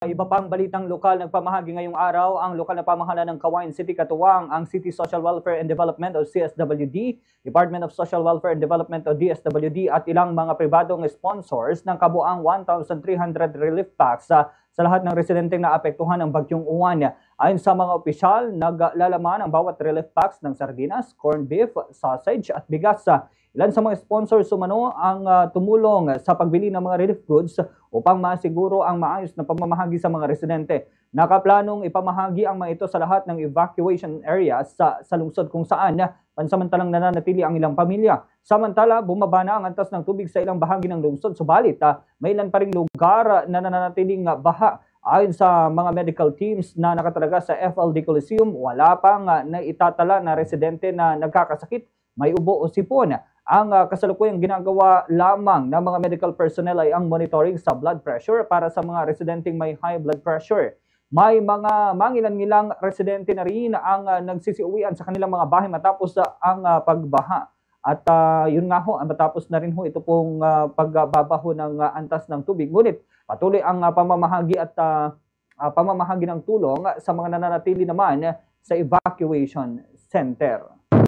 Iba pang balitang lokal nagpamahagi ngayong araw ang lokal na pamahalaan ng Caguain City katuwang ang City Social Welfare and Development o CSWD, Department of Social Welfare and Development o DSWD at ilang mga pribadong sponsors ng kabuang 1,300 relief packs sa lahat ng residenteng naapektuhan ng bagyong Uwan. Ayon sa mga opisyal, naglalaman ang bawat relief packs ng sardinas, corned beef, sausage at bigas. Ilan sa mga sponsors umano ang tumulong sa pagbili ng mga relief goods upang masiguro ang maayos na pamamahagi sa mga residente. Nakaplanong ipamahagi ang mga ito sa lahat ng evacuation areas sa lungsod kung saan pansamantalang nananatili ang ilang pamilya. Samantala, bumaba na ang antas ng tubig sa ilang bahagi ng lungsod, subalit may ilan pa ring lugar na nananatiling baha. Ayon sa mga medical teams na nakatalaga sa FLD Coliseum, wala pang naitatala na residente na nagkakasakit, may ubo o sipon. Ang kasalukuyang ginagawa lamang ng mga medical personnel ay ang monitoring sa blood pressure para sa mga residenteng may high blood pressure. May mga mangilan-ngilang residente na rin ang nagsisiuwian sa kanilang mga bahay matapos ang pagbaha. At yun nga ho, matapos na rin ho ito pong pagbabaho ng antas ng tubig. Ngunit patuloy ang pamamahagi at pamamahagi ng tulong sa mga nananatili naman sa evacuation center.